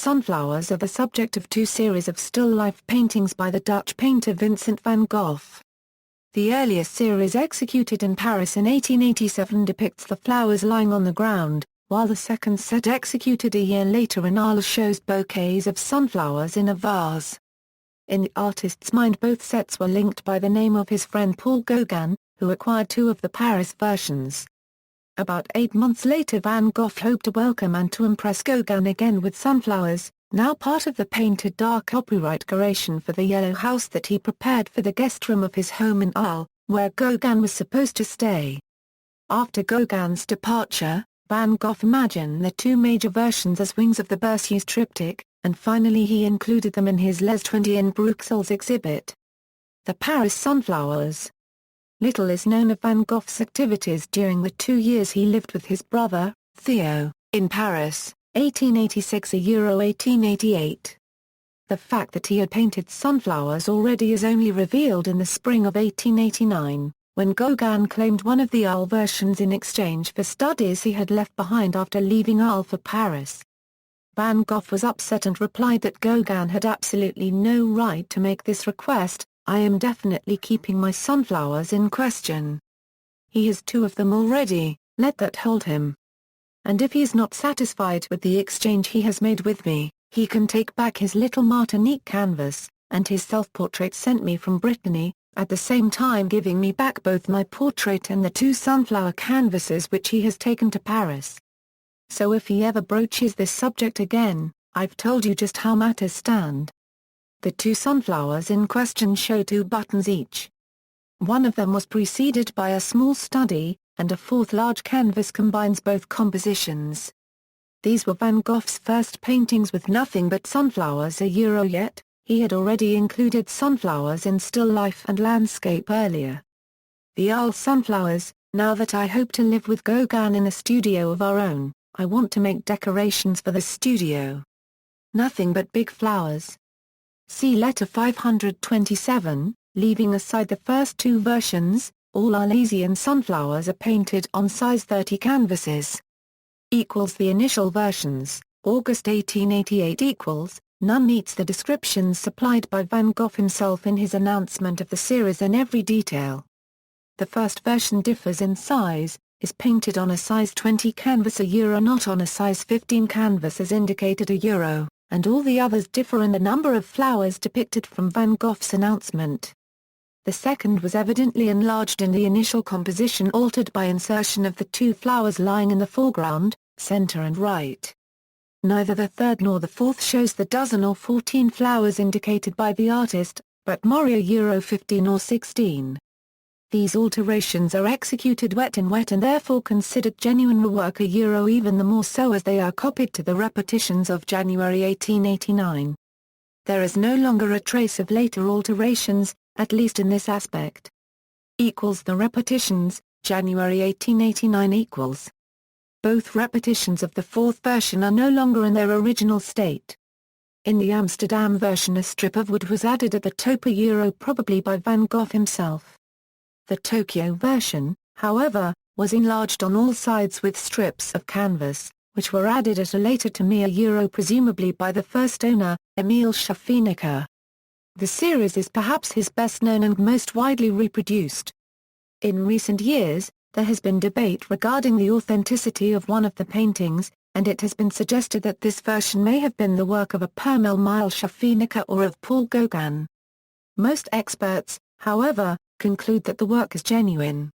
Sunflowers are the subject of two series of still-life paintings by the Dutch painter Vincent van Gogh. The earliest series, executed in Paris in 1887, depicts the flowers lying on the ground, while the second set, executed a year later in Arles, shows bouquets of sunflowers in a vase. In the artist's mind, both sets were linked by the name of his friend Paul Gauguin, who acquired two of the Paris versions. About 8 months later, Van Gogh hoped to welcome and to impress Gauguin again with sunflowers, now part of the painted dark copyright decoration for the yellow house that he prepared for the guestroom of his home in Arles, where Gauguin was supposed to stay. After Gauguin's departure, Van Gogh imagined the two major versions as wings of the Berceuse Triptych, and finally he included them in his Les 20 in Bruxelles exhibit. The Paris Sunflowers. Little is known of Van Gogh's activities during the 2 years he lived with his brother, Theo, in Paris, 1886–1888. The fact that he had painted sunflowers already is only revealed in the spring of 1889, when Gauguin claimed one of the Arles versions in exchange for studies he had left behind after leaving Arles for Paris. Van Gogh was upset and replied that Gauguin had absolutely no right to make this request. "I am definitely keeping my sunflowers in question. He has two of them already, let that hold him. And if he is not satisfied with the exchange he has made with me, he can take back his little Martinique canvas, and his self-portrait sent me from Brittany, at the same time giving me back both my portrait and the two sunflower canvases which he has taken to Paris. So if he ever broaches this subject again, I've told you just how matters stand." The two sunflowers in question show 2 buttons each. One of them was preceded by a small study, and a fourth large canvas combines both compositions. These were Van Gogh's first paintings with nothing but sunflowers yet, he had already included sunflowers in still life and landscape earlier. The Arles sunflowers. Now that I hope to live with Gauguin in a studio of our own, I want to make decorations for the studio. Nothing but big flowers. See letter 527, leaving aside the first 2 versions, all Arlesian sunflowers are painted on size 30 canvases. The initial versions, August 1888 none meets the descriptions supplied by Van Gogh himself in his announcement of the series in every detail. The first version differs in size, is painted on a size 20 canvas not on a size 15 canvas as indicated and all the others differ in the number of flowers depicted from Van Gogh's announcement. The second was evidently enlarged in the initial composition, altered by insertion of the 2 flowers lying in the foreground, center and right. Neither the third nor the fourth shows the dozen or 14 flowers indicated by the artist, but more 15 or 16. These alterations are executed wet and therefore considered genuine rework even the more so as they are copied to the repetitions of January 1889. There is no longer a trace of later alterations, at least in this aspect. The repetitions, January 1889 . Both repetitions of the fourth version are no longer in their original state. In the Amsterdam version a strip of wood was added at the top probably by Van Gogh himself. The Tokyo version, however, was enlarged on all sides with strips of canvas, which were added at a later time presumably by the first owner, Emile Schaffineker. The series is perhaps his best known and most widely reproduced. In recent years, there has been debate regarding the authenticity of one of the paintings, and it has been suggested that this version may have been the work of a Emile Schaffineker or of Paul Gauguin. Most experts, however, conclude that the work is genuine.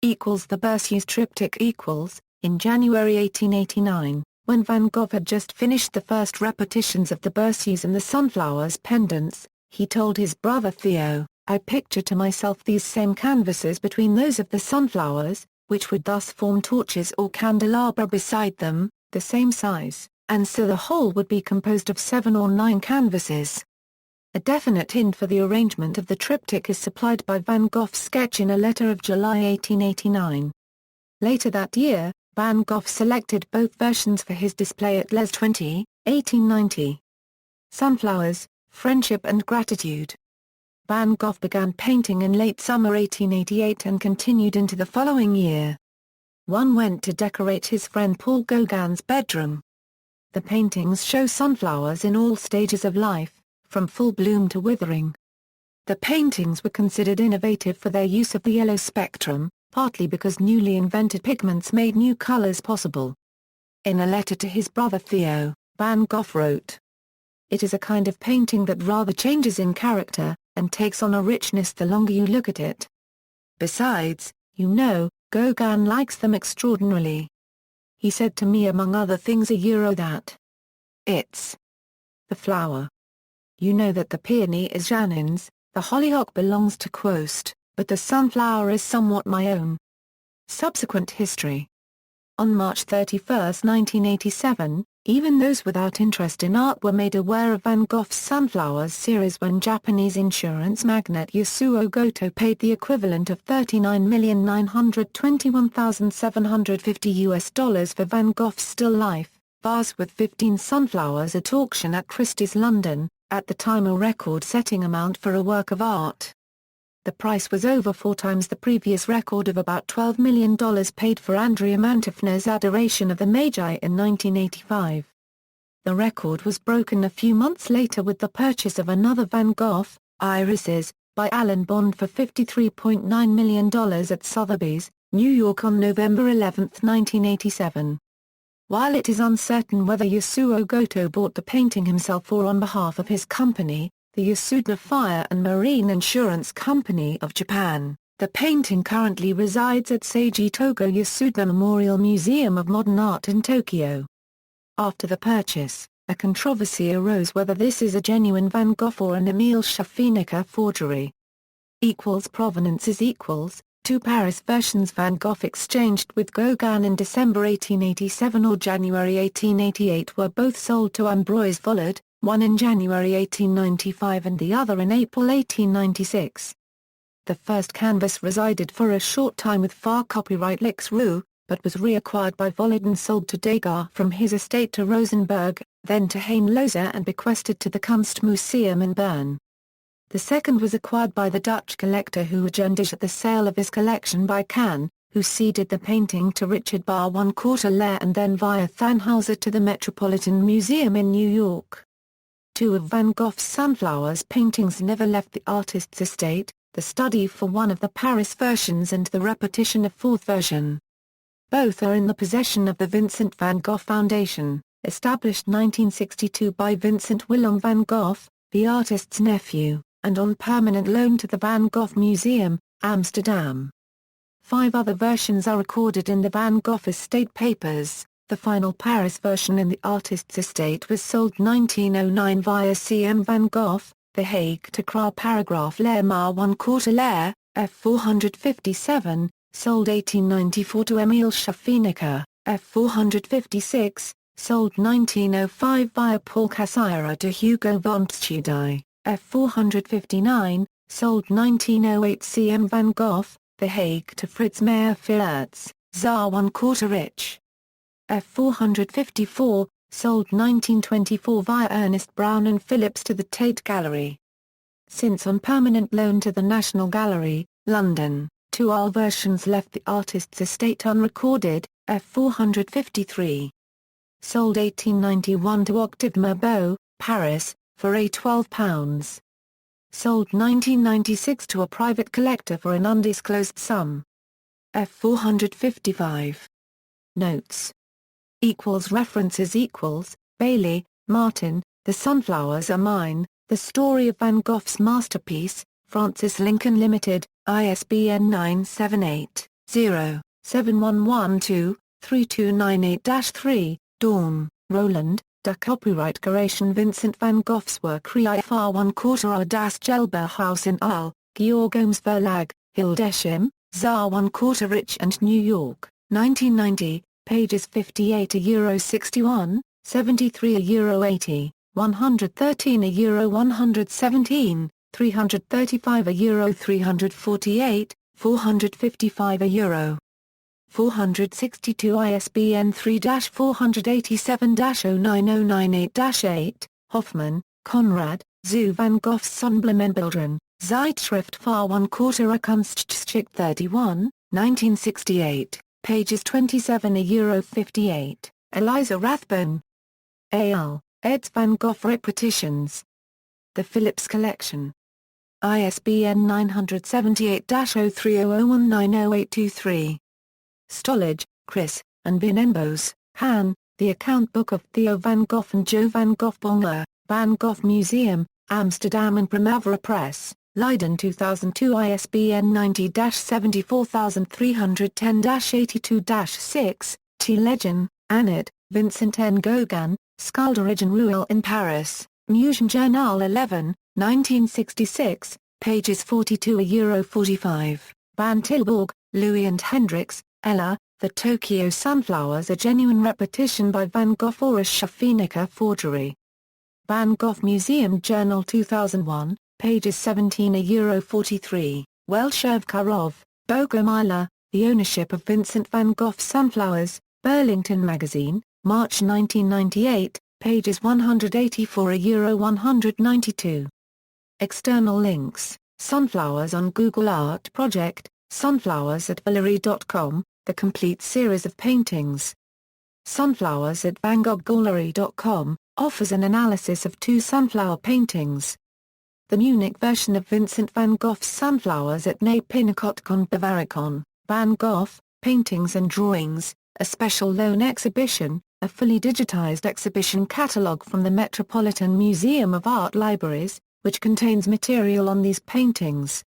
The Berceuse Triptych. In January 1889, when Van Gogh had just finished the first repetitions of the Berceuse and the sunflowers pendants, he told his brother Theo, "I picture to myself these same canvases between those of the sunflowers, which would thus form torches or candelabra beside them, the same size, and so the whole would be composed of 7 or 9 canvases." A definite hint for the arrangement of the triptych is supplied by Van Gogh's sketch in a letter of July 1889. Later that year, Van Gogh selected both versions for his display at Les 20, 1890. Sunflowers, Friendship and Gratitude. Van Gogh began painting in late summer 1888 and continued into the following year. One went to decorate his friend Paul Gauguin's bedroom. The paintings show sunflowers in all stages of life, from full bloom to withering. The paintings were considered innovative for their use of the yellow spectrum, partly because newly invented pigments made new colors possible. In a letter to his brother Theo, Van Gogh wrote, "It is a kind of painting that rather changes in character, and takes on a richness the longer you look at it. Besides, you know, Gauguin likes them extraordinarily. He said to me among other things a year ago that it's the flower. You know that the peony is Jeannin's, the hollyhock belongs to Quost, but the sunflower is somewhat my own." Subsequent history. On March 31, 1987, even those without interest in art were made aware of Van Gogh's Sunflowers series when Japanese insurance magnate Yasuo Goto paid the equivalent of $39,921,750 for Van Gogh's still life, vase with 15 sunflowers at auction at Christie's London, at the time a record-setting amount for a work of art. The price was over 4 times the previous record of about $12 million paid for Andrea Mantovna's Adoration of the Magi in 1985. The record was broken a few months later with the purchase of another Van Gogh, Irises, by Alan Bond for $53.9 million at Sotheby's, New York on November 11, 1987. While it is uncertain whether Yasuo Goto bought the painting himself or on behalf of his company, the Yasuda Fire and Marine Insurance Company of Japan, the painting currently resides at Seiji Togo Yasuda Memorial Museum of Modern Art in Tokyo. After the purchase, a controversy arose whether this is a genuine Van Gogh or an Emile Schaffenecker forgery. Provenance is equals. 2 Paris versions Van Gogh exchanged with Gauguin in December 1887 or January 1888 were both sold to Ambroise Vollard, one in January 1895 and the other in April 1896. The first canvas resided for a short time with Far Copyright Lix Rue, but was reacquired by Vollard and sold to Degas from his estate to Rosenberg, then to Haine-Lozer and bequested to the Kunstmuseum in Bern. The second was acquired by the Dutch collector Hugo at the sale of his collection by Kahn, who ceded the painting to Richard Bar 1/4 Lair and then via Thanhauser to the Metropolitan Museum in New York. 2 of Van Gogh's Sunflowers paintings never left the artist's estate, the study for one of the Paris versions and the repetition of 4th version. Both are in the possession of the Vincent van Gogh Foundation, established 1962 by Vincent Willem van Gogh, the artist's nephew, and on permanent loan to the Van Gogh Museum, Amsterdam. 5 other versions are recorded in the Van Gogh estate papers. The final Paris version in the artist's estate was sold 1909 via C.M. Van Gogh, The Hague to Kra Paragraph Lair Mar 1/4 Lair, F457, sold 1894 to Emile Schaffenecker, F456, sold 1905 via Paul Cassirer to Hugo von Tschudi, F459, sold 1908 C.M. Van Gogh, The Hague to Fritz Meyer Fiertz, Czar 1/4 Rich. F454, sold 1924 via Ernest Brown and Phillips to the Tate Gallery. Since on permanent loan to the National Gallery, London, 2 Arles versions left the artist's estate unrecorded, F453. Sold 1891 to Octave Mirbeau, Paris, for £12. Sold 1996 to a private collector for an undisclosed sum. F455. Notes. References Bailey, Martin, The Sunflowers Are Mine, The Story of Van Gogh's Masterpiece, Francis Lincoln Limited, ISBN 978-0-7112-3298-3, Dawn, Roland, De Copyright Décoration Vincent van Gogh's work Fr 1/4 das Gelberhaus in Arles, Georg Ohms Verlag, Hildesheim, Czar 1/4 Rich and New York, 1990, pages 58 €61, 73 €80, 113 €117, 335 €348, 455 462 ISBN 3-487-09098-8, Hoffman, Konrad, Zu Van Goghs Sonnenblumenbildern, Zeitschrift für 1/4 Kunstgeschichte 31, 1968, pages 27 €58, Eliza Rathbone. A.L., eds. Van Gogh Repetitions. The Phillips Collection. ISBN 978-0300190823. Stollage, Chris, and Vinenbos, Han, The Account Book of Theo van Gogh and Jo van Gogh Bonger, Van Gogh Museum, Amsterdam and Primavera Press, Leiden 2002. ISBN 90-74310-82-6, T. Legend, Annette, Vincent van Gogh, Sculpture Ruelle in Paris, Museum Journal 11, 1966, pages 42–45. Van Tilburg, Louis and Hendricks, Ella, The Tokyo Sunflowers, a genuine repetition by Van Gogh or a Schaffheimer forgery. Van Gogh Museum Journal 2001, pages 17–43. Welshevkarov, Bogomila, The Ownership of Vincent van Gogh's Sunflowers, Burlington Magazine, March 1998, pages 184–192. External links: Sunflowers on Google Art Project, Sunflowers at Valerie.com, the complete series of paintings. Sunflowers at VanGoghGallery.com, offers an analysis of 2 sunflower paintings. The Munich version of Vincent van Gogh's Sunflowers at Ne Pinacot Bavaricon, Van Gogh, Paintings and Drawings, a special loan exhibition, a fully digitized exhibition catalogue from the Metropolitan Museum of Art Libraries, which contains material on these paintings.